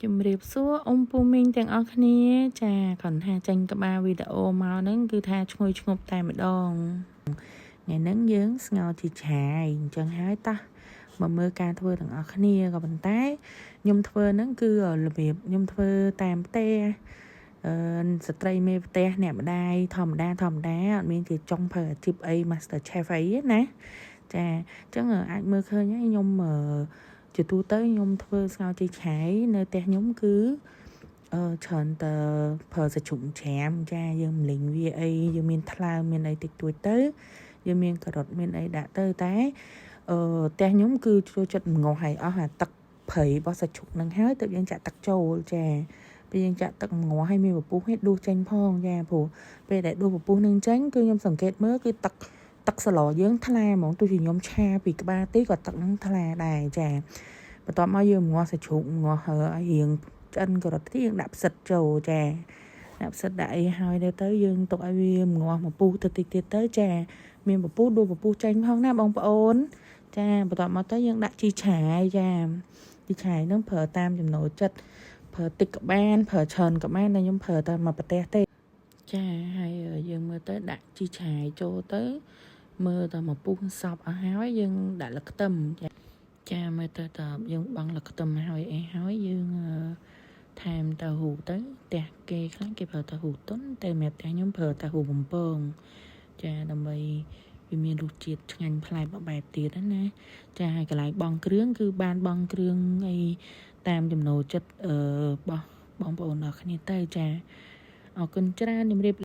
ជំរាបសួរអ៊ំពូមីងទាំងអស់គ្នាចាគ្រាន់ថាចេញក្បាលវីដេអូមកហ្នឹងគឺថាឈ្ងុយឈ្ងប់តែម្ដងថ្ងៃហ្នឹងយើងស្ងោរជីឆាយអញ្ចឹងហើយតោះមកមើលការធ្វើទាំងអស់គ្នាក៏ប៉ុន្តែខ្ញុំធ្វើហ្នឹងគឺរបៀបខ្ញុំធ្វើតាមផ្ទះស្ត្រីមេផ្ទះអ្នកម្ដាយធម្មតាអត់មានជាចុងប្រើអាជីពអី Master Chef អីណាចាអញ្ចឹងអាចមើលឃើញហើយខ្ញុំជាទូទៅខ្ញុំធ្វើស្ងោរជីឆាយនៅផ្ទះខ្ញុំគឺច្រើនតែប្រើសាច់ជ្រូកច្រាមចាយើងម្លេងវាអីយើងមានថ្លើមមានអីតិចតួចទៅយើងមានការ៉ុតមានអីដាក់ទៅតែផ្ទះខ្ញុំគឺចូលចិត្តងាស់ឲ្យអស់អាទឹកព្រៃរបស់សាច់ជ្រូកហ្នឹងហើយទើបយើងចាក់ទឹកចូលចាពេលយើងចាក់ទឹកងាស់ឲ្យមានពពុះឲ្យដួសចេញផងចាព្រោះពេលដែលដួសពពុះនឹងចេញគឺខ្ញុំសង្កេតមើលគឺទឹកសឡយើងថ្លាហ្មងទោះជាខ្ញុំឆាពីក្បាលទីក៏ទឹកហ្នឹងថ្លាដែរចាបន្ទាប់មកយើងងាស់សាច់ជ្រូកងាស់ឲ្យរៀងឆ្អិនការ៉ុតទីយើងដាក់ផ្សិតចូលចាដាក់ផ្សិតដាក់អីហើយទៅយើងទុកឲ្យវាងាស់មកពុះទៅតិចទៀតទៅចាមានពពុះដួសពពុះចេញផងណាបងប្អូនចាបន្ទាប់មកទៅយើងដាក់ជីឆាយចាជីឆាយហ្នឹងប្រើតាមចំណូលចិត្តប្រើតិចក៏បានប្រើច្រើនក៏បានតែខ្ញុំប្រើតែមួយប្រទេសទេចាហើយយើងមើលទៅដាក់ជីឆាយចូលទៅមើលតែមកពុះសពអស់ហើយយើងដាក់លខ្ទឹមចាមើលទៅតើយើងបង់លខ្ទឹមហើយអីហើយយើងថែមតាហ៊ូទៅផ្ទះគេខ្លះគេប្រើតាហ៊ូទុនតែសម្រាប់ផ្ទះខ្ញុំប្រើតាហ៊ូបំពងចាដើម្បីវាមានរសជាតិឆ្ងាញ់ប្លែកបែបទៀតណាចាហើយកន្លែងបងគ្រឿងគឺបានបងគ្រឿងអីតាមចំណូលចិត្តរបស់បងប្អូនអរគ្នាទៅចាអរគុណច្រើនជំរាប